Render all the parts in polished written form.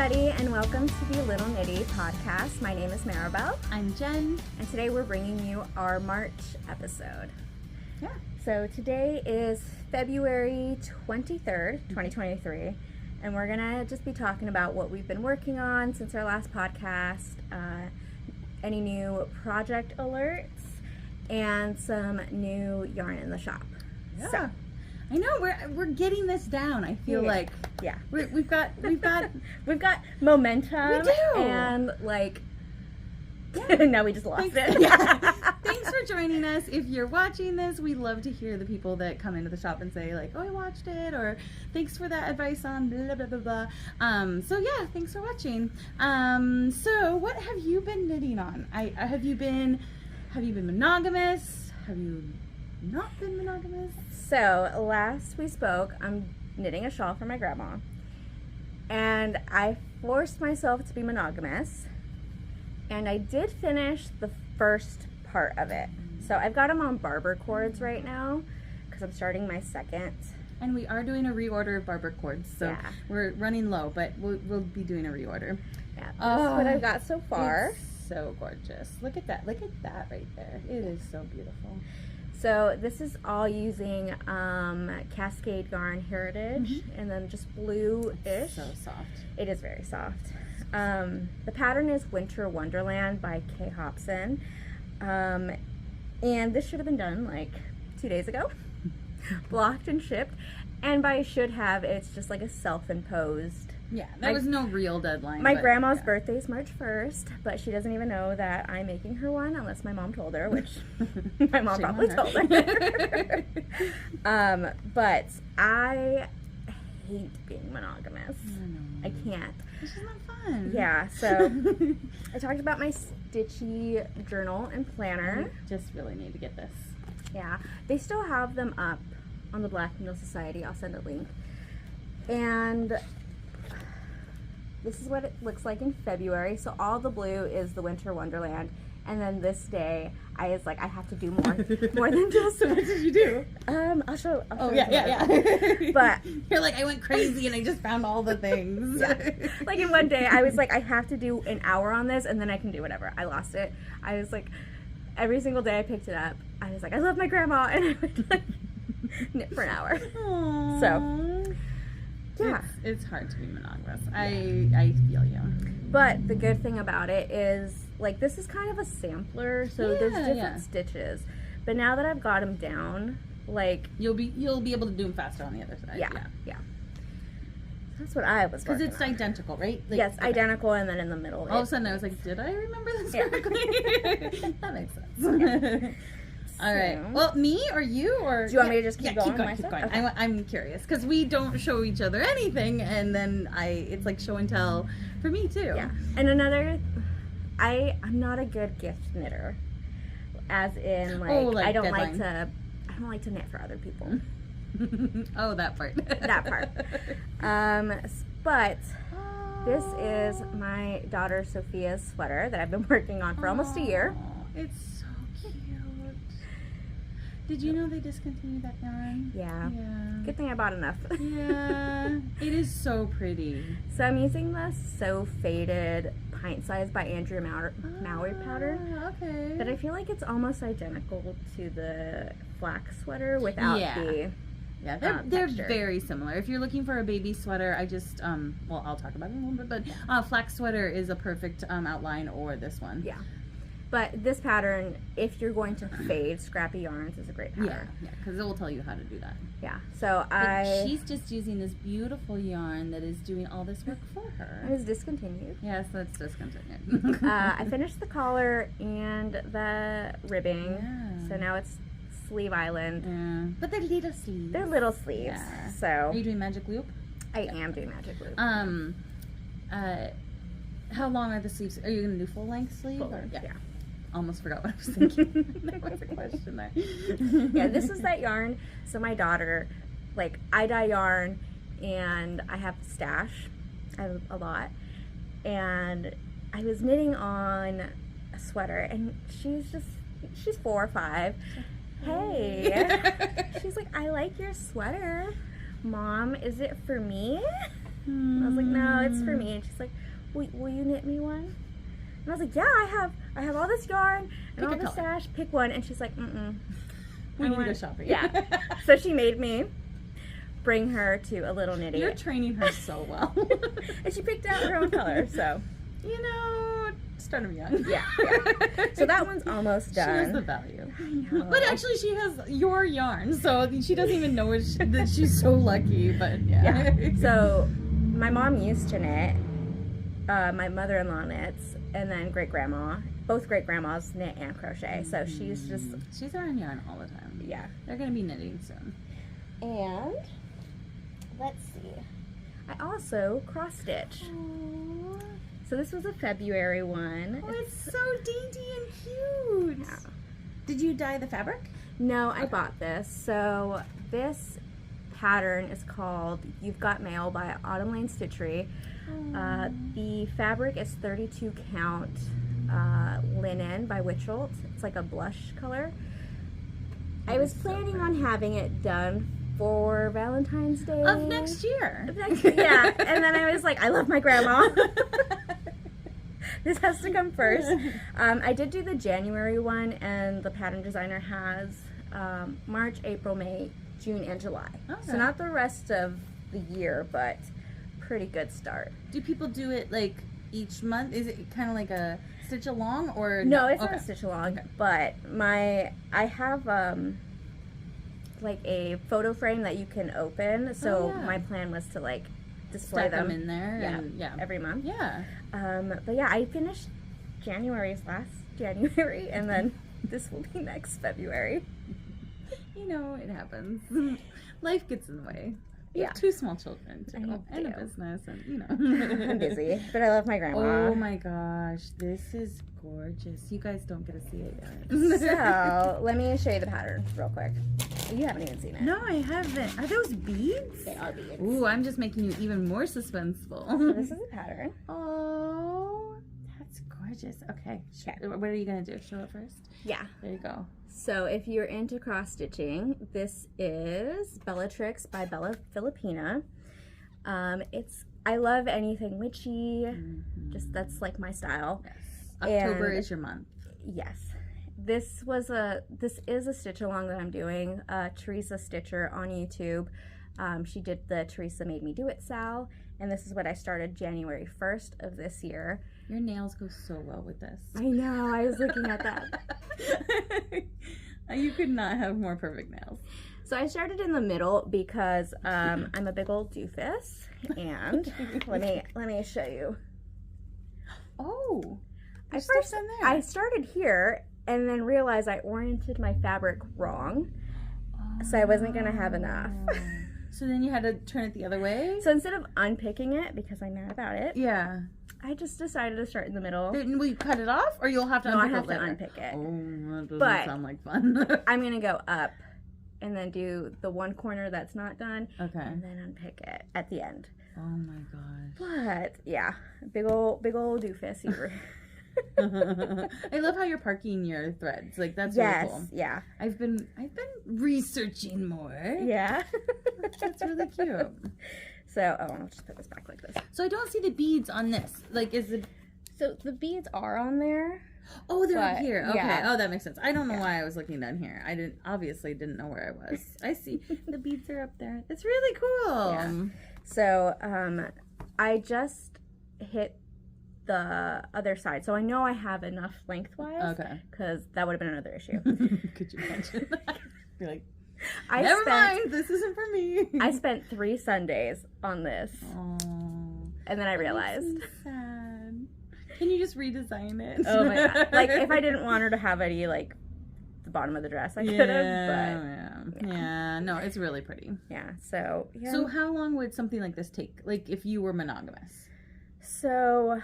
everybody, and welcome to the Little Knitty podcast. My name is Maribel. I'm Jen. And today we're bringing you our March episode. Yeah. So today is February 23rd, 2023, and we're going to just be talking about what we've been working on since our last podcast, any new project alerts, and some new yarn in the shop. Yeah. So, I know we're getting this down. I feel like we've got we've got momentum. We do. And now we just lost it. Yeah. Thanks for joining us. If you're watching this, we love to hear the people that come into the shop and say like, "Oh, I watched it," or "Thanks for that advice on blah blah blah blah." So yeah, thanks for watching. So what have you been knitting on? Have you been monogamous? Have you not been monogamous? So last we spoke, I'm knitting a shawl for my grandma, and I forced myself to be monogamous, and I did finish the first part of it. So I've got them on barber cords right now because I'm starting my second. And we are doing a reorder of barber cords, so yeah. We're running low, but we'll be doing a reorder. Yeah, this is what I've got so far. It's so gorgeous. Look at that. Look at that right there. It is so beautiful. So this is all using Cascade Yarn Heritage, and then just blue-ish. So soft. It is very soft. The pattern is Winter Wonderland by Kay Hopkins. And this should have been done like 2 days ago. Blocked and shipped. And by should have, it's just like a self-imposed. Yeah, there was no real deadline. My grandma's birthday is March 1st, but she doesn't even know that I'm making her one unless my mom told her, which my mom probably told her. But I hate being monogamous. I can't. It's just not fun. Yeah, so I talked about my Stitchery journal and planner. I just really need to get this. Yeah, they still have them up on the Black Needle Society. I'll send a link. And this is what it looks like in February. So all the blue is the Winter Wonderland. And then this day, I was like, I have to do more than just. So what did you do? I'll show. Yeah. But you're like, I went crazy and I just found all the things. Yeah. Like in one day, I was like, I have to do an hour on this, and then I can do whatever. I lost it. I was like, every single day I picked it up, I was like, I love my grandma, and I would like knit for an hour. Aww. So. Yeah. It's hard to be monogamous. I feel you. But the good thing about it is, like, this is kind of a sampler, so there's different stitches. But now that I've got them down, like... You'll be able to do them faster on the other side. Yeah. That's what I was working on. Because it's identical, right? Like, yes, identical, and then in the middle. All of a sudden I was like, did I remember this correctly? That makes sense. Yeah. All right. Well, me or you or do you want me to just keep going? Keep going. Okay. I'm curious because we don't show each other anything, and then it's like show and tell for me too. Yeah. And another, I'm not a good gift knitter, as in I don't like to knit for other people. Oh, that part. That part. But this is my daughter Sophia's sweater that I've been working on for almost a year. It's Did you know they discontinued that yarn? Yeah. Good thing I bought enough. Yeah. It is so pretty. So I'm using the So Faded Pint Size by Andrea Mowry pattern. Okay. But I feel like it's almost identical to the Flax sweater without the... Yeah, they're very similar. If you're looking for a baby sweater, I just, I'll talk about it in a little bit, but Flax sweater is a perfect outline, or this one. Yeah. But this pattern, if you're going to fade scrappy yarns, is a great pattern. Yeah, because it will tell you how to do that. Yeah, so she's just using this beautiful yarn that is doing all this work for her. It is discontinued. Yes, that's discontinued. I finished the collar and the ribbing, so now it's Sleeve Island. Yeah, but they're little sleeves. They're little sleeves. Yeah. So. Are you doing magic loop? I am doing magic loop. How long are the sleeves? Are you going to do full length sleeve? Full length, yeah. Almost forgot what I was thinking. There was a question there. Yeah, this is that yarn. So my daughter, I dye yarn, and I have stash. I have a lot. And I was knitting on a sweater, and she's 4 or 5. Hey. She's like, I like your sweater. Mom, is it for me? And I was like, no, it's for me. And she's like, will you knit me one? And I was like, yeah, I have all this yarn and all this stash. Pick one. And she's like, we need to go shopping. Yeah. So she made me bring her to a little Knitty. You're training her so well. And she picked out her own color, so. You know, start them young. Yeah. So that one's almost done. She has the value. But actually, she has your yarn, so she doesn't even know that she's so lucky, but yeah. So my mom used to knit. My mother-in-law knits, and then great-grandma. Both great-grandmas knit and crochet, so she's around yarn all the time. Yeah. They're going to be knitting soon. And let's see. I also cross-stitch. So this was a February one. Oh, it's so dainty and cute. Yeah. Did you dye the fabric? No, I bought this. So this pattern is called You've Got Mail by Autumn Lane Stitchery. The fabric is 32 count linen by Witchelt. It's like a blush color. I was planning on having it done for Valentine's Day. Of next year. Yeah, and then I was like, I love my grandma. This has to come first. I did do the January one, and the pattern designer has March, April, May, June, and July. Okay. So not the rest of the year, but pretty good start. Do people do it like each month? Is it kind of like a stitch along or no? It's not a stitch along, but I have like a photo frame that you can open. So my plan was to like display them in there every month. Yeah. But yeah, I finished January's last January, and then this will be next February. You know, it happens. Life gets in the way. You have 2 small children too, and a business, and you know. I'm busy, but I love my grandma. Oh my gosh, this is gorgeous. You guys don't get to see it yet. So let me show you the pattern real quick. You haven't even seen it. No, I haven't. Are those beads? They are beads. Ooh, I'm just making you even more suspenseful. So this is a pattern. Oh, that's gorgeous. Okay, what are you gonna do? Show it first. Yeah. There you go. So if you're into cross stitching, this is Bellatrix by Filipina. I love anything witchy. Just that's like my style. Yes. October is your month. Yes. This is a stitch along that I'm doing. Teresa Stitcher on YouTube. She did the Teresa Made Me Do It Sal, and this is what I started January 1st of this year. Your nails go so well with this. I know, I was looking at that. You could not have more perfect nails. So I started in the middle because I'm a big old doofus, and let me show you. Oh, I started here and then realized I oriented my fabric wrong, so I wasn't gonna have enough. So then you had to turn it the other way? So instead of unpicking it, because I'm mad about it, yeah, I just decided to start in the middle. Will you cut it off, or you'll have to unpick it later? No, I have to unpick it. Oh, that doesn't sound like fun. I'm going to go up and then do the one corner that's not done. Okay. And then unpick it at the end. Oh my gosh. But, yeah, big old doofus here. I love how you're parking your threads. Like, that's really cool. Yeah. I've been researching more. Yeah. That's really cute. So, I'll just put this back like this. So I don't see the beads on this. Like, So the beads are on there. Oh, they're up here. Okay. Yeah. Oh, that makes sense. I don't know why I was looking down here. I obviously didn't know where I was. I see. The beads are up there. It's really cool. Yeah. So, I just hit the other side. So I know I have enough lengthwise. Okay. Because that would have been another issue. Could you imagine? You're like, Never mind, this isn't for me. I spent 3 Sundays on this. Oh. And then I realized. So sad. Can you just redesign it? Oh my god. Like, if I didn't want her to have any, like, the bottom of the dress, I could have, but. Yeah, no, it's really pretty. Yeah, so. Yeah. So how long would something like this take? Like, if you were monogamous? So,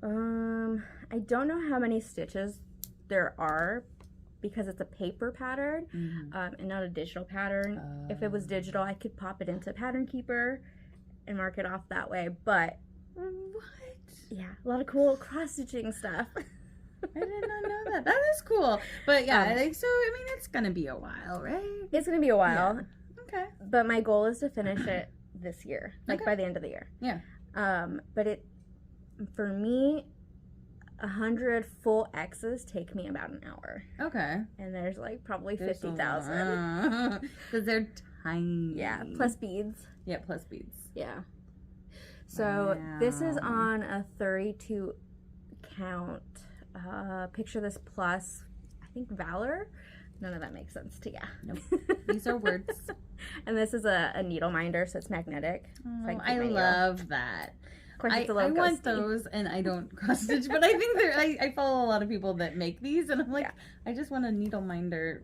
I don't know how many stitches there are because it's a paper pattern and not a digital pattern. If it was digital, I could pop it into Pattern Keeper and mark it off that way, but what? Yeah, a lot of cool cross-stitching stuff. I did not know that. That is cool. But yeah, so I mean, it's gonna be a while, right? It's gonna be a while. Yeah. Okay. But my goal is to finish it this year, like by the end of the year. Yeah. But for me, 100 full X's take me about an hour. Okay. And there's like probably 50,000. Because they're tiny. Yeah, plus beads. Yeah, plus beads. Yeah. So this is on a 32 count. Picture this plus, I think, Valor. None of that makes sense to Nope. These are words. And this is a needle minder, so it's magnetic. Oh, so I love that. Of course, it's a I little want ghosty. those, and I don't cross stitch, but I think I follow a lot of people that make these, and I'm like, I just want a needle minder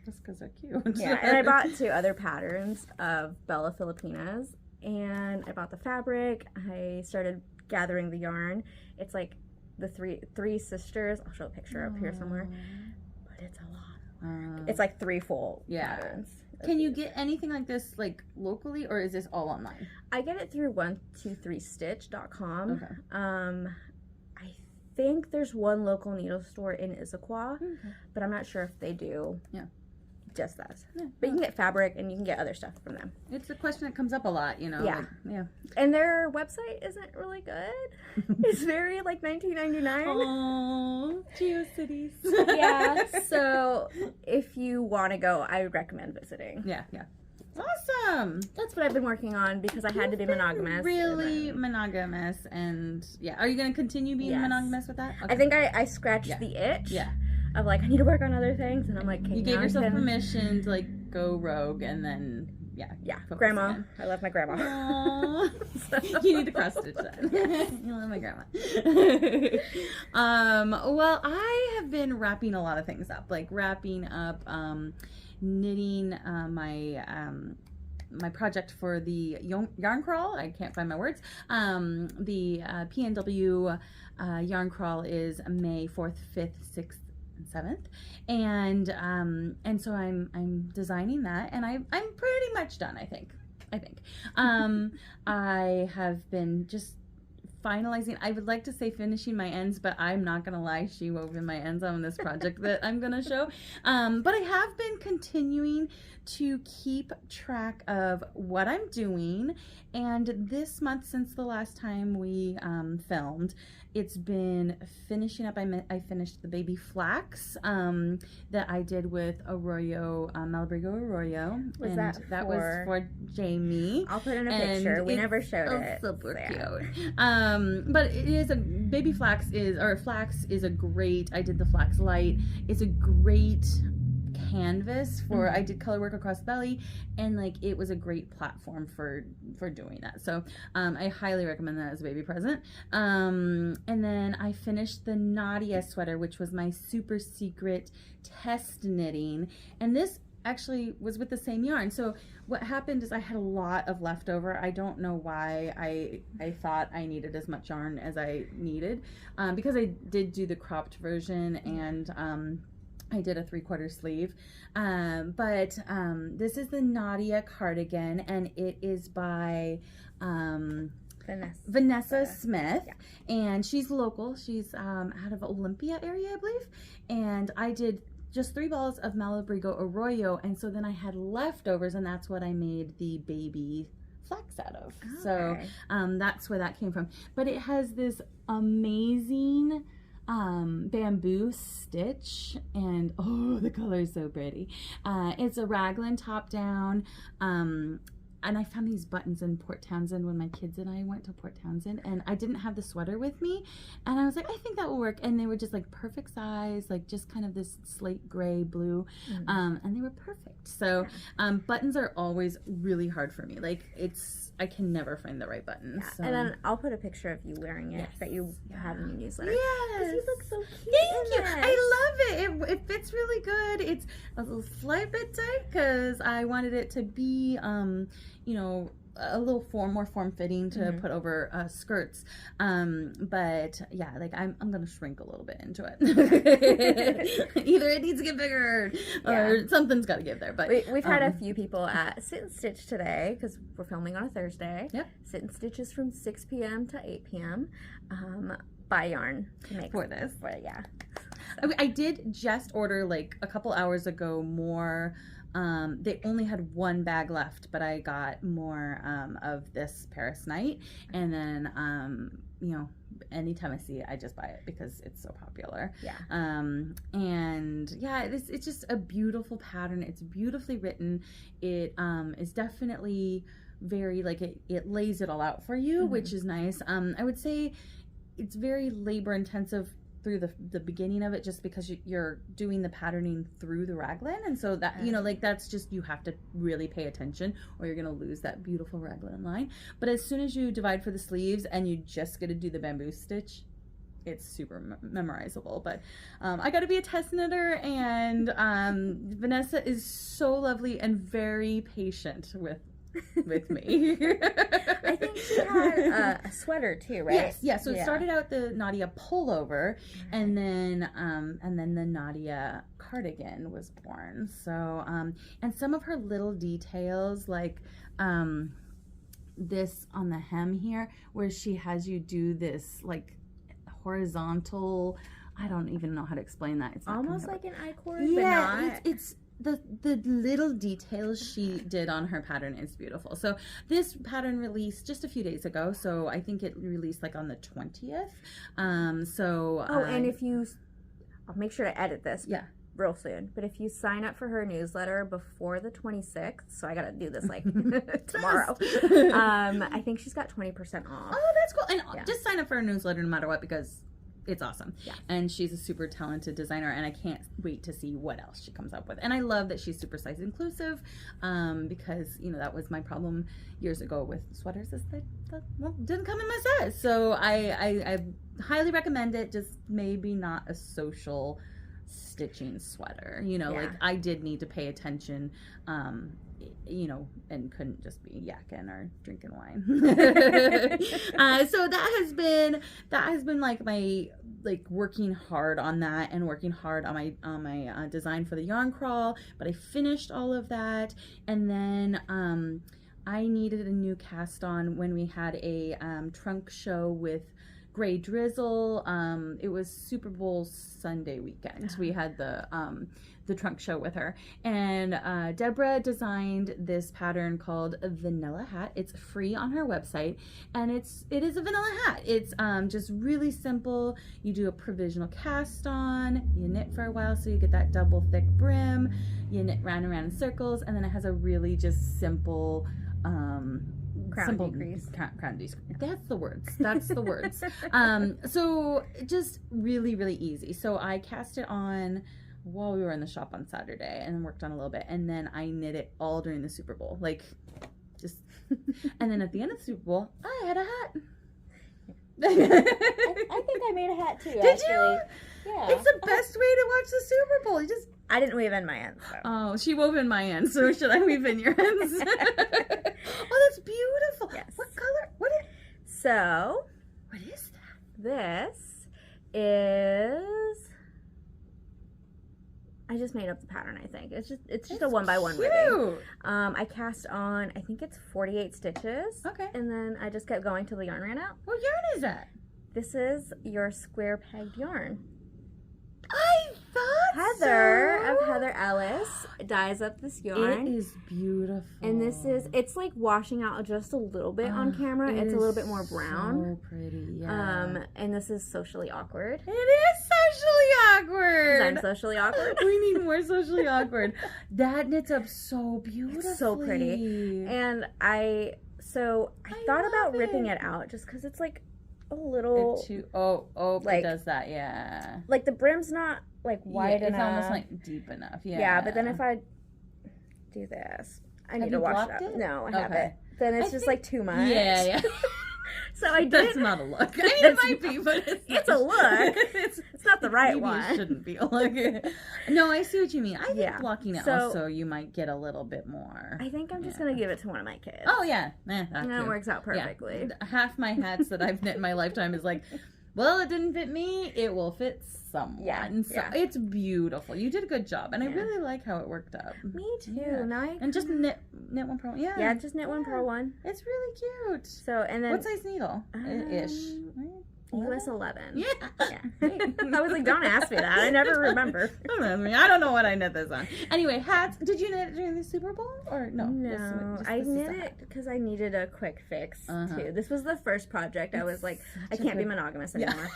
just because they're cute. Yeah, and I bought 2 other patterns of Bella Filipinas, and I bought the fabric. I started gathering the yarn. It's like the three sisters. I'll show a picture up here somewhere, but it's a lot. It's like 3 full patterns. Can you get anything like this like locally, or is this all online? I get it through 123stitch.com. Okay. I think there's one local needle store in Issaquah, but I'm not sure if they do just that. Yeah. But you can get fabric and you can get other stuff from them. It's a question that comes up a lot, you know. Yeah. Like, And their website isn't really good. It's very like $19.99. Oh, GeoCities. Yeah. So if you want to go, I would recommend visiting. Yeah. Awesome. That's what I've been working on because I had to be monogamous. Really monogamous, and are you going to continue being monogamous with that? Okay. I think I scratched the itch. Yeah. Of like, I need to work on other things, and I'm like, okay, you gave yourself permission to like go rogue, and then grandma. Again. I love my grandma. You need to cross stitch that. You love my grandma. Well, I have been wrapping a lot of things up, like wrapping up knitting my project for the yarn crawl. I can't find my words. The PNW yarn crawl is May 4th, 5th, 6th, and 7th, and so I'm designing that, and I'm pretty much done. I think I have been just finalizing. I would like to say finishing my ends, but I'm not gonna lie, she wove in my ends on this project that I'm gonna show. But I have been continuing to keep track of what I'm doing, and this month, since the last time we filmed, it's been finishing up. I finished the baby Flax that I did with Arroyo, Malabrigo Arroyo. Was that was for Jamie. I'll put in a picture. We never showed it. Super cute. But it is a baby Flax is a great. I did the Flax Light. It's a great canvas for I did color work across the belly, and like it was a great platform for doing that, so I highly recommend that as a baby present. And then I finished the Nydia sweater, which was my super secret test knitting, and this actually was with the same yarn. So what happened is I had a lot of leftover. I don't know why I thought I needed as much yarn as I needed, because I did do the cropped version, and I did a 3/4 sleeve, but this is the Nydia cardigan, and it is by Vanessa Smith, and she's local. She's out of Olympia area, I believe, and I did just 3 balls of Malabrigo Arroyo, and so then I had leftovers, and that's what I made the baby Flax out of. Okay. So that's where that came from. But it has this amazing bamboo stitch, and oh, the color is so pretty. It's a raglan top down, and I found these buttons in Port Townsend when my kids and I went to Port Townsend, and I didn't have the sweater with me, and I was like, I think that will work, and they were just like perfect size, like just kind of this slate gray blue, and they were perfect. So buttons are always really hard for me. Like I can never find the right buttons. Yeah. So. And then I'll put a picture of you wearing it that you have in your newsletter. Yes. You look so cute. Thank you. I love it. It fits really good. It's a little slight bit tight because I wanted it to be, you know, a little more form-fitting to put over skirts. But yeah, like I'm gonna shrink a little bit into it. Either it needs to get bigger or something's got to give there. But we've had a few people at Sit and Stitch today because we're filming on a Thursday. Yep. Sit and Stitch is from 6 p.m. to 8 p.m. Buy yarn to make for this. So. I did just order like a couple hours ago more They only had one bag left, but I got more of this Paris Night, and then you know, anytime I see it, I just buy it because it's so popular. Yeah. And yeah, it's just a beautiful pattern. It's beautifully written. It is definitely very, like, it lays it all out for you, which is nice. I would say it's very labor intensive through the beginning of it, just because you're doing the patterning through the raglan, and so that, you know, like, that's just, you have to really pay attention or you're gonna lose that beautiful raglan line. But as soon as you divide for the sleeves and you just gotta do the bamboo stitch, it's super memorizable. But I got to be a test knitter, and Vanessa is so lovely and very patient with me. I think she had a sweater too, right? Yes. So it started out the Nydia pullover, and then the Nydia cardigan was born. So and some of her little details, like this on the hem here, where she has you do this like horizontal, I don't even know how to explain that. It's almost like an I-cord, yeah, but not. It's the little details she did on her pattern is beautiful. So this pattern released just a few days ago, so I think it released like on the 20th. And if you, I'll make sure to edit this real soon, but if you sign up for her newsletter before the 26th, so I gotta do this like tomorrow, I think she's got 20% off. Oh, that's cool. And just sign up for her newsletter no matter what, because it's awesome. Yeah. And she's a super talented designer, and I can't wait to see what else she comes up with. And I love that she's super size inclusive, because, you know, that was my problem years ago with sweaters, is that didn't come in my size. So I highly recommend it, just maybe not a social stitching sweater. You know, like, I did need to pay attention, you know, and couldn't just be yakking or drinking wine. So that has been like my, like, working hard on that and working hard on my design for the yarn crawl. But I finished all of that, and then I needed a new cast on when we had a trunk show with Gray Drizzle. It was Super Bowl Sunday weekend. We had the trunk show with her, and Deborah designed this pattern called a vanilla hat. It's free on her website, and it is a vanilla hat. It's just really simple. You do a provisional cast on, you knit for a while so you get that double thick brim, you knit round and round in circles, and then it has a really just simple crown decrease. That's the words. So just really, really easy. So I cast it on while we were in the shop on Saturday, and worked on a little bit, and then I knit it all during the Super Bowl, like, just and then at the end of the Super Bowl I had a hat. I think I made a hat too. Did you? Yeah. It's the best way to watch the Super Bowl. I didn't weave in my ends. So. Oh, she wove in my ends, so should I weave in your ends? Oh, that's beautiful. Yes. What color? So, what is that? This is, I just made up the pattern, I think. It's just a 1x1 weaving. I cast on, I think it's 48 stitches. Okay. And then I just kept going till the yarn ran out. What yarn is that? This is your square pegged yarn. I thought Heather of Heather Ellis dyes up this yarn. It is beautiful. And it's like washing out just a little bit on camera. It's a little bit more brown. So pretty, yeah. And this is socially awkward. It is socially awkward. 'Cause I'm socially awkward. We need more socially awkward. That knits up so beautifully. It's so pretty. And I thought about ripping it out just because it's like a little like, it does that, yeah. Like the brim's not like wide enough. It's almost like deep enough, yeah. Yeah, but then if I do this, I need to wash it up. No, I haven't. Then it's just like too much. Yeah. So I did. That's not a look. I mean, it might be, but it's a look. It's not the right one. It shouldn't be a look. No, I see what you mean. I think blocking it also, you might get a little bit more. I think I'm just going to give it to one of my kids. Oh, yeah. And it works out perfectly. Yeah. Half my hats that I've knit in my lifetime is like, well, it didn't fit me. It will fit someone. Yeah. So it's beautiful. You did a good job. And I really like how it worked out. Me too. Yeah. And just knit one per one. Yeah. Yeah, just knit one per one. It's really cute. So, and then. What size needle? Ish. Right? US 11. Yeah. I was like, don't ask me that. I never remember. Don't ask me. I don't know what I knit this on. Anyway, hats. Did you knit it during the Super Bowl or no? No, I knit it because I needed a quick fix too. This was the first project. I was like, I can't be monogamous anymore.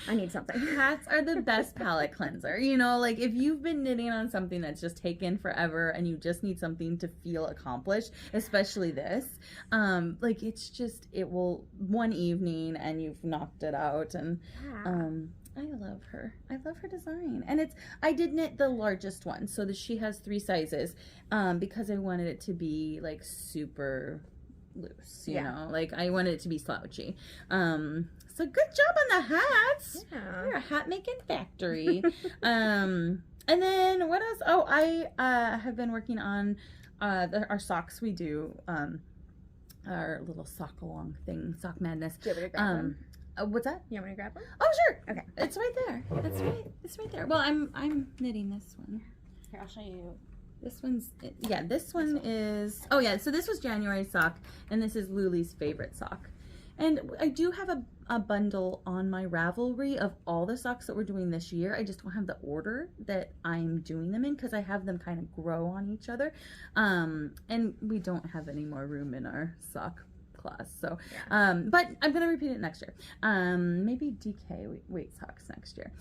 I need something. Hats are the best palette cleanser. You know, like if you've been knitting on something that's just taken forever and you just need something to feel accomplished, especially this, like it's just, it will one evening and you've knocked it out. And I love her. I love her design. And I did knit the largest one so that she has 3 sizes because I wanted it to be like super loose, you know, like I wanted it to be slouchy. So good job on the hats. Yeah. We're a hat making factory. And then what else? Oh, I have been working on our socks. We do our little sock along thing, sock madness. Do you want me to grab one? What's that? You want me to grab one? Oh, sure. Okay. It's right there. It's right there. Well, I'm knitting this one. Here, I'll show you. This one's, yeah, this one is, oh yeah, so this was January's sock, and this is Luli's favorite sock. And I do have a bundle on my Ravelry of all the socks that we're doing this year. I just don't have the order that I'm doing them in because I have them kind of grow on each other. And we don't have any more room in our sock class. So, but I'm going to repeat it next year. Maybe DK weight socks next year.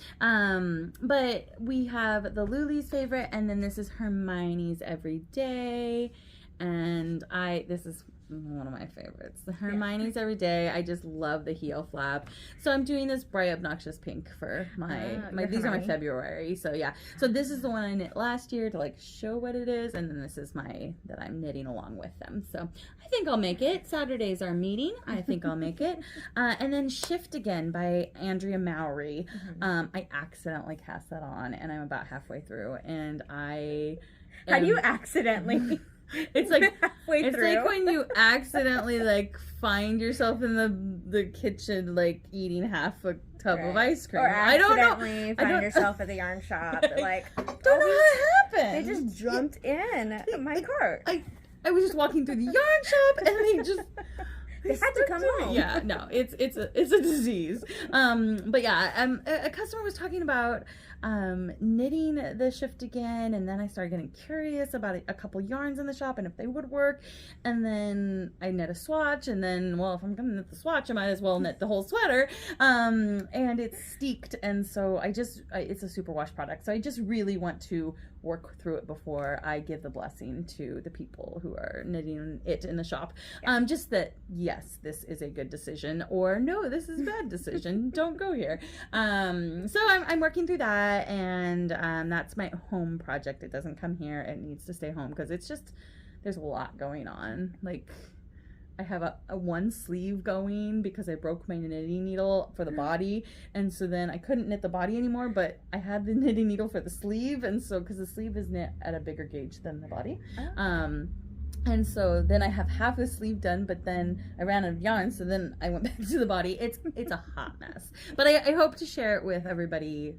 But we have the Luli's favorite, and then this is Hermione's Everyday. And this is one of my favorites. The Hermione's Everyday. I just love the heel flap. So I'm doing this bright obnoxious pink for my these are my February. So yeah. So this is the one I knit last year to like show what it is, and then this is that I'm knitting along with them. So I think I'll make it. Saturday's our meeting. I think I'll make it. And then Shift Again by Andrea Mowry. I accidentally cast that on and I'm about halfway through, and how do you accidentally? It's like halfway through. Like when you accidentally like find yourself in the kitchen like eating half a tub of ice cream. Or I don't know. Find yourself at the yarn shop. Like don't know how it happened. They just jumped in my cart. I was just walking through the yarn shop and they had to come home. Yeah, no, it's a disease. But yeah, a customer was talking about knitting the Shift Again, and then I started getting curious about a couple yarns in the shop and if they would work. And then I knit a swatch, and then, well, if I'm gonna knit the swatch, I might as well knit the whole sweater. And it's steeked, and so it's a superwash product. So I just really want to work through it before I give the blessing to the people who are knitting it in the shop. Just that, yes, this is a good decision, or no, this is a bad decision. Don't go here. So I'm working through that, and that's my home project. It doesn't come here. It needs to stay home because it's just, there's a lot going on. Like, I have a one sleeve going because I broke my knitting needle for the body, and so then I couldn't knit the body anymore, but I had the knitting needle for the sleeve, and so because the sleeve is knit at a bigger gauge than the body. And so then I have half the sleeve done, but then I ran out of yarn, so then I went back to the body. It's a hot mess, but I hope to share it with everybody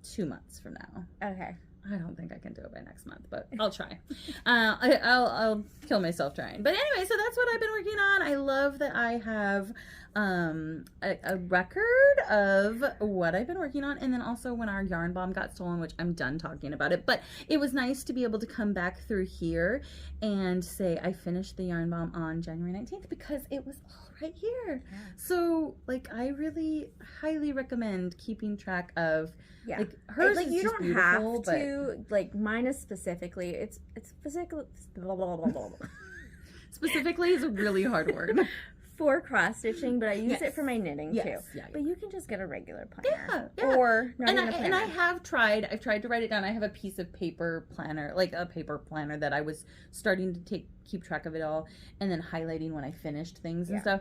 2 months from now. Okay. I don't think I can do it by next month, but I'll try. I'll kill myself trying. But anyway, so that's what I've been working on. I love that I have a record of what I've been working on, and then also when our yarn bomb got stolen, which I'm done talking about it, but it was nice to be able to come back through here and say I finished the yarn bomb on January 19th because it was all right here. Yeah. So like I really highly recommend keeping track of like hers. Like you don't have to, like mine is specifically it's physically specifically is a really hard word. For cross stitching, but I use it for my knitting too. Yeah. But you can just get a regular planner. Yeah. Or not even a planner. And I've tried to write it down. I have a piece of paper planner, like a paper planner that I was starting to keep track of it all, and then highlighting when I finished things and stuff.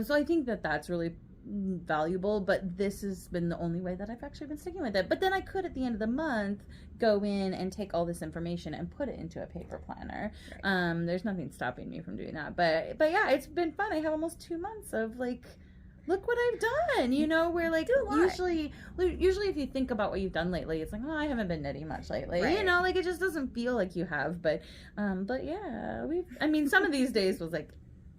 So I think that's really valuable, but this has been the only way that I've actually been sticking with it. But then I could at the end of the month go in and take all this information and put it into a paper planner. Right. There's nothing stopping me from doing that, but yeah, it's been fun. I have almost 2 months of like, look what I've done, you know, where like usually if you think about what you've done lately, it's like, oh, I haven't been knitting much lately, you know, like it just doesn't feel like you have, but yeah, some of these days was like,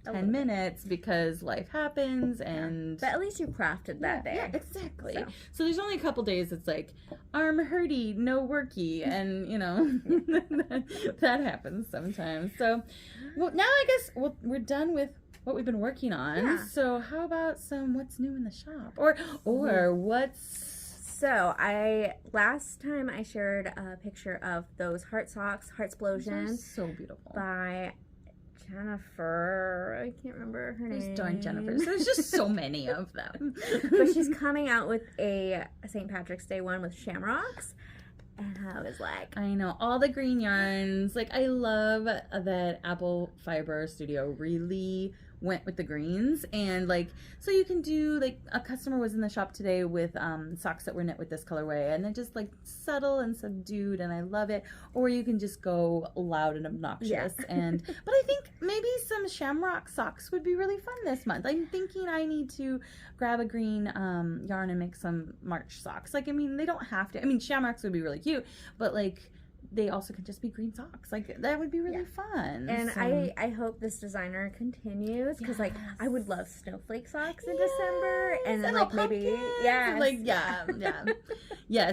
10 minutes because life happens and... But at least you crafted that day. Yeah, exactly. So there's only a couple days it's like, arm hurty, no worky, and, you know, that happens sometimes. So, well, now I guess we're done with what we've been working on. Yeah. So how about some what's new in the shop? Or what's... So last time I shared a picture of those heart socks, Heartsplosion. So beautiful. By Jennifer. I can't remember her name. There's darn Jennifers. There's just so many of them. But she's coming out with a St. Patrick's Day one with shamrocks. And I was like... I know. All the green yarns. Like, I love that Apple Fiber Studio really went with the greens. And, like, so you can do, like, a customer was in the shop today with socks that were knit with this colorway. And they're just, like, subtle and subdued. And I love it. Or you can just go loud and obnoxious. Yeah. But I think maybe some shamrock socks would be really fun this month. I'm thinking I need to grab a green yarn and make some March socks. Like, I mean, they don't have to. I mean, shamrocks would be really cute. But, like... they also could just be green socks. Like, that would be really fun. And so. I hope this designer continues, because like I would love snowflake socks in December, and then like maybe yes.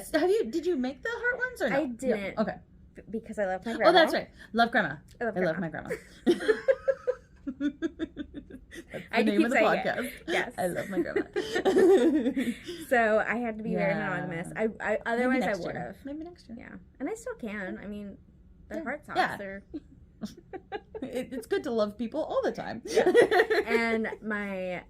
Did you make the heart ones or no? I didn't. No. Okay. Because I love my grandma. Oh, that's right. Love grandma. I love my grandma. That's the name of the podcast. It. Yes. I love my grandma. So I had to be very monogamous. I otherwise I would have. Maybe next year. Yeah. And I still can. I mean, they're heart socks. Yeah. They're... it's good to love people all the time. Yeah. And my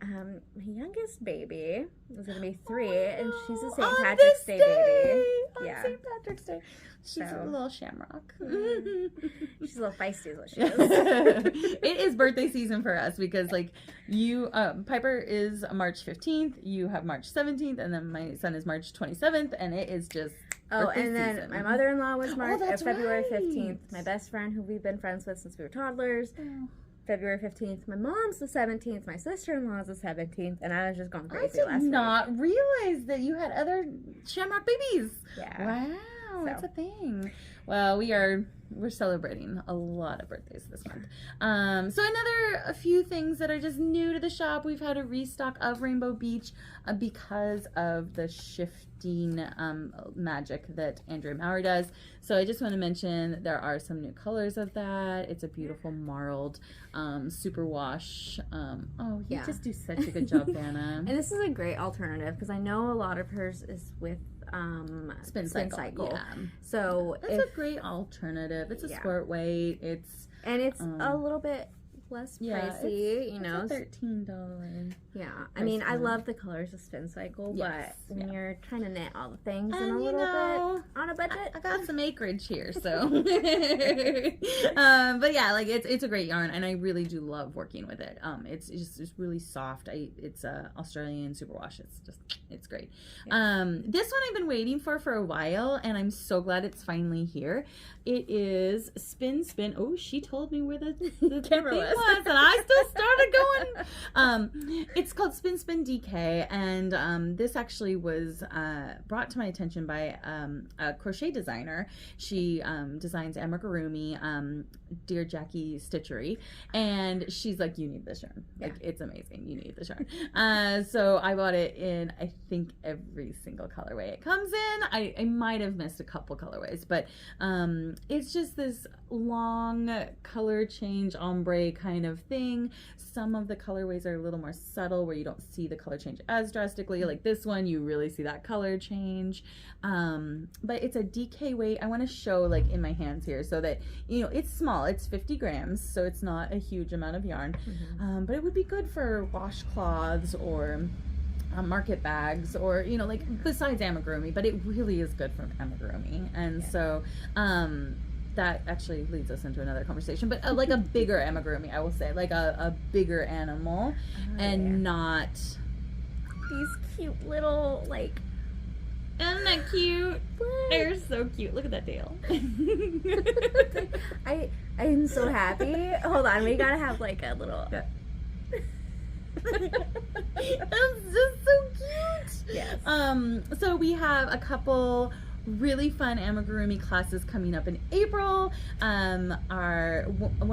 youngest baby is going to be 3, and she's a St. Patrick's Day baby. On St. Patrick's Day. She's a little shamrock. She's a little feisty is what she is. It is birthday season for us because, like, you, Piper is March 15th, you have March 17th, and then my son is March 27th, and it is just and then season. My mother-in-law was February right. 15th. My best friend, who we've been friends with since we were toddlers, February 15th. My mom's the 17th. My sister-in-law's the 17th, and I was just going crazy last week. I did not realize that you had other shamrock babies. Yeah. Wow, that's a thing. Well, we're celebrating a lot of birthdays this month. So a few things that are just new to the shop. We've had a restock of Rainbow Beach because of the shifting magic that Andrea Mowry does. So I just want to mention there are some new colors of that. It's a beautiful marled superwash. You just do such a good job, Vanna. And this is a great alternative because I know a lot of hers is with spin cycle. Yeah. So that's a great alternative. It's a squirt weight. It's a little bit less pricey, you know. It's $13. Yeah. I mean, I love the colors of spin cycle, but when you're trying to knit all the things in a little bit on a budget. I got some acreage here, so but yeah, like it's a great yarn, and I really do love working with it. It's really soft. It's Australian superwash. It's great. This one I've been waiting for a while, and I'm so glad it's finally here. It is Spin. Oh, she told me where the camera was, and I still started going. It's called Spin DK, and this actually was brought to my attention by a crochet designer. She designs amigurumi, Dear Jackie Stitchery, and she's like, you need this yarn. Like, it's amazing. You need this yarn. So I bought it in, I think, every single colorway it comes in. I might have missed a couple colorways, but it's just this long color change ombre kind of thing. Some of the colorways are a little more subtle where you don't see the color change as drastically. Like this one, you really see that color change. But it's a DK weight. I want to show like in my hands here so that, you know, it's small. It's 50 grams, so it's not a huge amount of yarn. But it would be good for washcloths or market bags, or, you know, like besides amigurumi, but it really is good for amigurumi. And so that actually leads us into another conversation, but like a bigger amigurumi, I will say, like a bigger animal, and not these cute little, like, isn't that cute? They're so cute. Look at that tail. I'm so happy. Hold on, we gotta have like a little. That's just so cute. Yes. So we have a couple really fun amigurumi classes coming up in April. One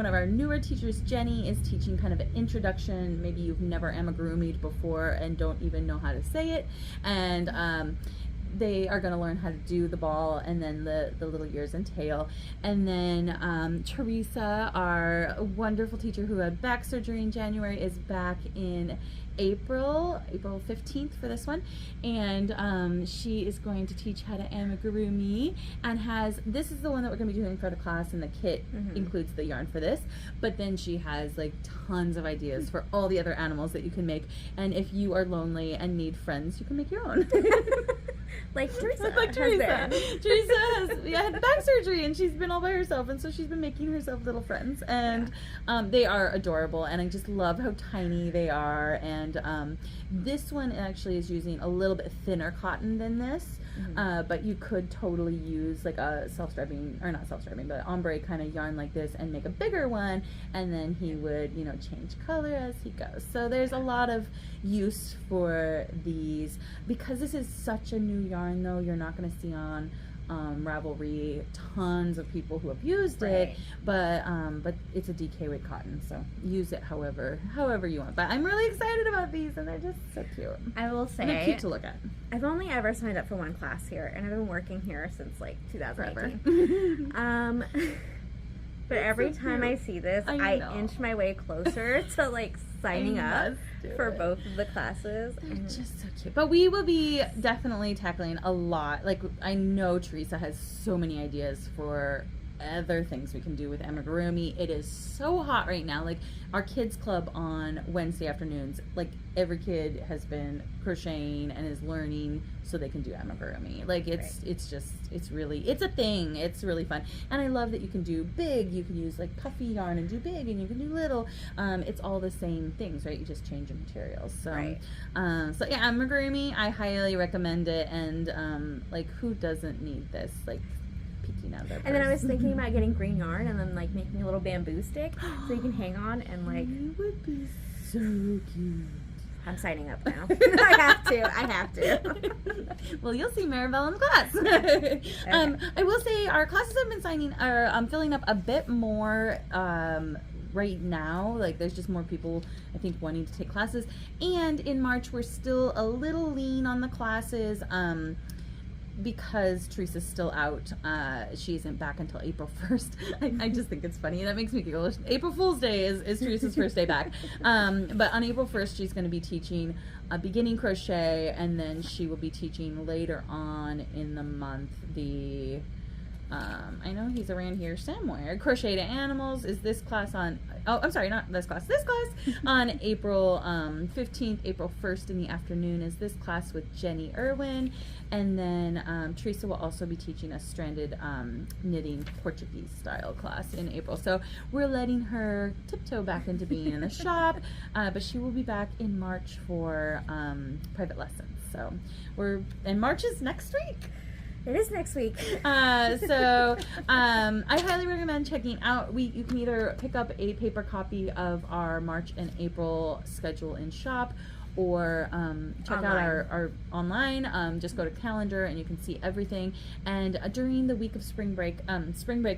of our newer teachers, Jenny, is teaching kind of an introduction. Maybe you've never amigurumied before and don't even know how to say it. And they are going to learn how to do the ball and then the little ears and tail. And then Teresa, our wonderful teacher who had back surgery in January, is back in April 15th for this one, and she is going to teach how to amigurumi, and this is the one that we're going to be doing for the class, and the kit includes the yarn for this, but then she has like tons of ideas for all the other animals that you can make, and if you are lonely and need friends, you can make your own. Like Teresa. Teresa has had back surgery, and she's been all by herself, and so she's been making herself little friends, and they are adorable, and I just love how tiny they are. And this one actually is using a little bit thinner cotton than this, but you could totally use like a but ombre kind of yarn like this and make a bigger one, and then he would, change color as he goes. So there's a lot of use for these. Because this is such a new yarn, though, you're not going to see on Ravelry tons of people who have used it, but it's a DK weight cotton, so use it however you want. But I'm really excited about these, and they're just so cute. I will say, and they're cute to look at. I've only ever signed up for one class here, and I've been working here since like 2018. But every time I see this, I inch my way closer to like signing up for both of the classes. They're just so cute. But we will be definitely tackling a lot. Like, I know Teresa has so many ideas for other things we can do with amigurumi. It is so hot right now. Like, our kids club on Wednesday afternoons, like every kid has been crocheting and is learning so they can do amigurumi. Like, it's a thing. It's really fun. And I love that you can do big. You can use like puffy yarn and do big, and you can do little. It's all the same things, right? You just change the materials. So, so yeah, amigurumi, I highly recommend it. And like, who doesn't need this? Like, and then I was thinking about getting green yarn and then like making a little bamboo stick so you can hang on and like. It would be so cute. I'm signing up now. I have to. Well, you'll see Maribel in class. Okay. I will say our classes have been filling up a bit more right now. Like, there's just more people, I think, wanting to take classes. And in March, we're still a little lean on the classes. Because Teresa's still out. She isn't back until April 1st. I just think it's funny. That makes me giggle. April Fool's Day is Teresa's first day back. But on April 1st, she's going to be teaching beginning crochet, and then she will be teaching later on in the month the I know he's around here somewhere. Crochet to Animals is this class on, I'm sorry, not this class. This class on April 15th, April 1st in the afternoon is this class with Jenny Irwin. And then Teresa will also be teaching a stranded knitting Portuguese style class in April. So we're letting her tiptoe back into being in the shop, but she will be back in March for private lessons. So and March is next week. It is next week. So I highly recommend checking out. You can either pick up a paper copy of our March and April schedule in shop, or check out our online. Just go to calendar and you can see everything. And during the week of spring break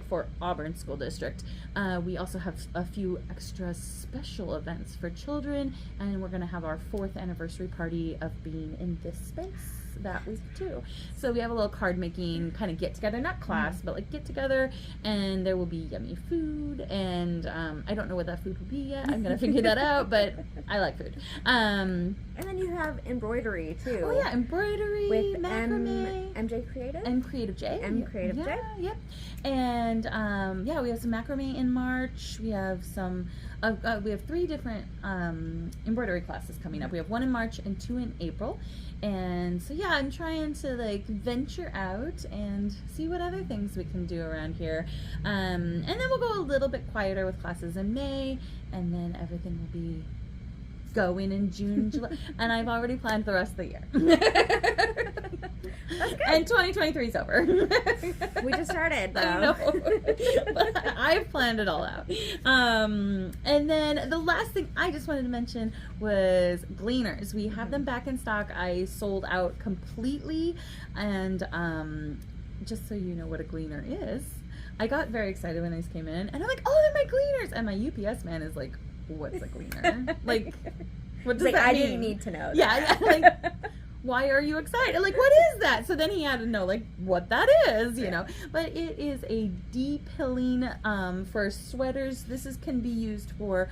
for Auburn School District, we also have a few extra special events for children, and we're going to have our 4th anniversary party of being in this space that week too. So we have a little card making kind of get together, not class, but like get together, and there will be yummy food, and I don't know what that food will be yet. I'm gonna figure that out, but I like food. And then you have embroidery too. Oh yeah, embroidery with macrame. MJ Creative and Creative J. Creative J. Yep. And yeah, we have some macrame in March. We have some. We have 3 different embroidery classes coming up. We have 1 in March and 2 in April. And so yeah, I'm trying to like venture out and see what other things we can do around here. And then we'll go a little bit quieter with classes in May, and then everything will be going in June, July, and I've already planned the rest of the year. That's good. And 2023 is over. We just started, though. I know. But I've planned it all out. And then the last thing I just wanted to mention was Gleeners. We have them back in stock. I sold out completely, and just so you know what a Gleener is, I got very excited when these came in, and I'm like, oh, they're my Gleeners, and my UPS man is like, what's a Gleener? Like, what does that mean? I didn't need to know that. Yeah, like, why are you excited? Like, what is that? So then he had to know, like, what that is, you know. But it is a de-pilling for sweaters. This can be used for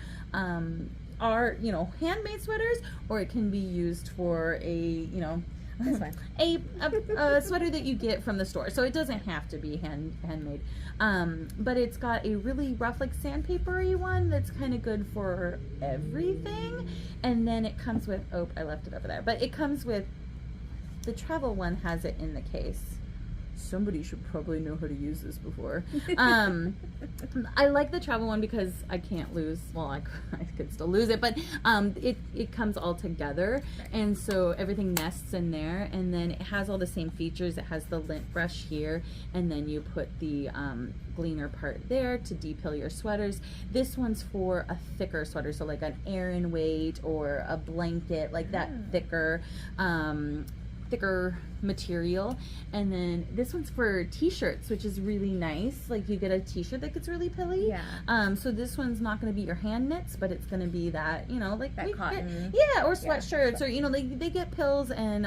our, you know, handmade sweaters, or it can be used for a, you know, this one. a sweater that you get from the store. So it doesn't have to be handmade. But it's got a really rough, like sandpapery one that's kind of good for everything. And then it comes with, oh, I left it over there. But it comes with, the travel one has it in the case. Somebody should probably know how to use this before. I like the travel one because I can't lose, well, I could still lose it, but it comes all together, and so everything nests in there, and then it has all the same features. It has the lint brush here, and then you put the Gleener part there to de-pill your sweaters. This one's for a thicker sweater, so like an Aran weight or a blanket, like that thicker material. And then this one's for t-shirts, which is really nice. Like you get a t-shirt that gets really pilly. Yeah. So this one's not going to be your hand knits, but it's going to be that, you know, like that cotton. Yeah, or sweatshirts, or, you know, they get pills, and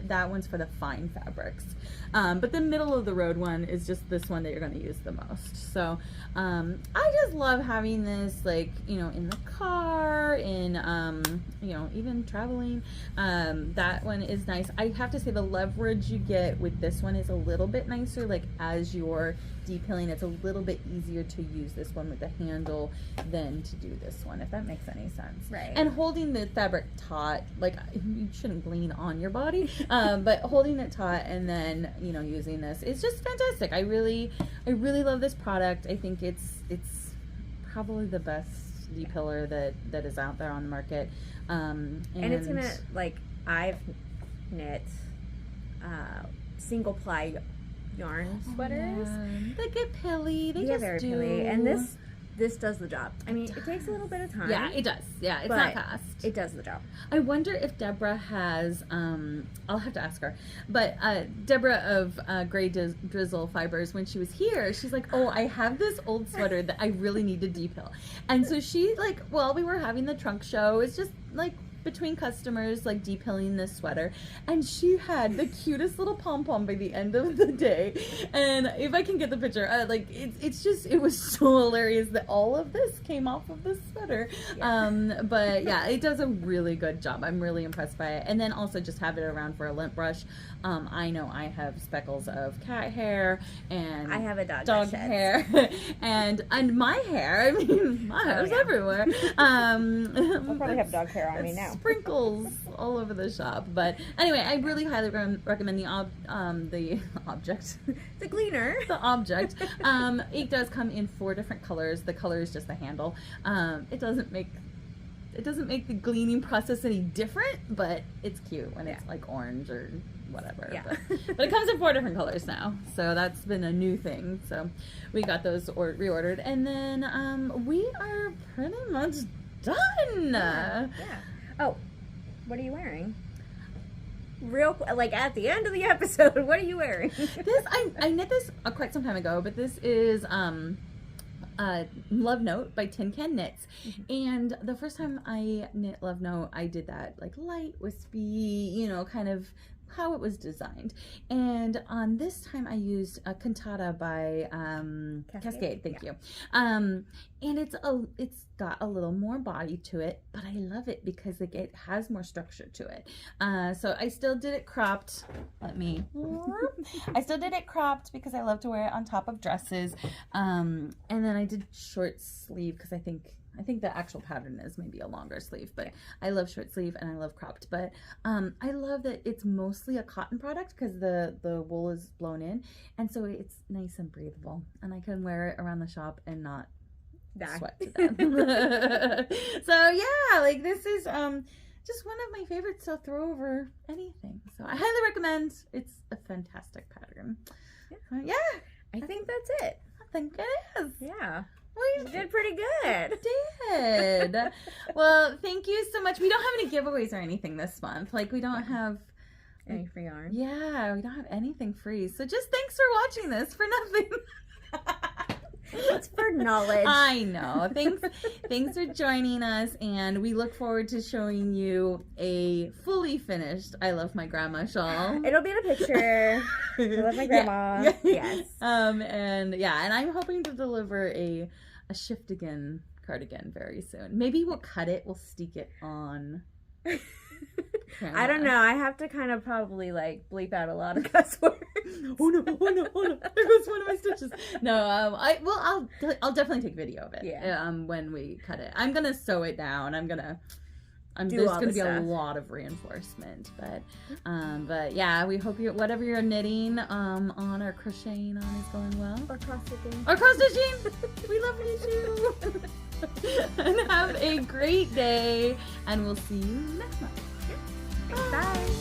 that one's for the fine fabrics. But the middle of the road one is just this one that you're going to use the most. So I just love having this, like, you know, in the car, in you know, even traveling. That one is nice. I have to say the leverage you get with this one is a little bit nicer. Like as you're de-pilling, it's a little bit easier to use this one with the handle than to do this one, if that makes any sense. Right. And holding the fabric taut, like you shouldn't glean on your body, but holding it taut and then, you know, using this is just fantastic. I really love this product. I think it's probably the best de-piller that is out there on the market. And it's gonna, like, I've knit single ply yarn sweaters. They get pilly. They get very pilly, and this does the job. I mean, it takes a little bit of time. Yeah, it does. Yeah, it's not fast. It does the job. I wonder if Deborah has, I'll have to ask her, but Deborah of Gray Drizzle Fibers, when she was here, she's like, oh, I have this old sweater that I really need to de-pill. And so she, like, while we were having the trunk show, it's just like, between customers, like de-pilling this sweater, and she had the cutest little pom-pom by the end of the day. And if I can get the picture, like it's just, it was so hilarious that all of this came off of this sweater. But yeah, it does a really good job. I'm really impressed by it. And then also just have it around for a lint brush. I know I have speckles of cat hair, and I have a dog hair and my hair, I mean, my hair's everywhere. I'll probably have dog hair on me now. Sprinkles all over the shop. But anyway, I really highly recommend the object. The Gleener. The object. It does come in 4 different colors. The color is just the handle. It doesn't make the gleaning process any different, but it's cute when it's like orange or whatever. Yeah. But it comes in 4 different colors now, so that's been a new thing. So we got those reordered, and then we are pretty much done. Yeah. Oh, what are you wearing? Like at the end of the episode, what are you wearing? This I knit this quite some time ago, but this is Love Note by Tin Can Knits. And the first time I knit Love Note, I did that like light, wispy, you know, kind of how it was designed. And on this time I used a Cantata by Cascade. Thank you. And it's got a little more body to it, but I love it because it has more structure to it. So I still did it cropped. I still did it cropped because I love to wear it on top of dresses. And then I did short sleeve because I think the actual pattern is maybe a longer sleeve, but I love short sleeve and I love cropped. But I love that it's mostly a cotton product because the wool is blown in, and so it's nice and breathable, and I can wear it around the shop and not sweat to death. So yeah, like this is just one of my favorites to throw over anything. So I highly recommend. It's a fantastic pattern. Yeah, I think that's it. I think it is. Yeah. Well, you did pretty good. Did. Well, thank you so much. We don't have any giveaways or anything this month. Like, we don't have any free yarn. Yeah, we don't have anything free. So just thanks for watching this for nothing. It's for knowledge. I know. Thanks for joining us, and we look forward to showing you a fully finished I Love My Grandma shawl. It'll be in a picture. I love my grandma. Yeah. Yes. And I'm hoping to deliver a Shiftigan cardigan very soon. Maybe we'll cut it, we'll stick it on. I don't know. I have to kind of probably like bleep out a lot of cuss words. Oh no! There goes one of my stitches. No, I'll definitely take video of it. Yeah. When we cut it, I'm gonna sew it down. There's gonna be a lot of reinforcement, but yeah, we hope whatever you're knitting on or crocheting on is going well. Or cross-stitching. Or cross-stitching. We love you too. And have a great day, and we'll see you next month. Bye.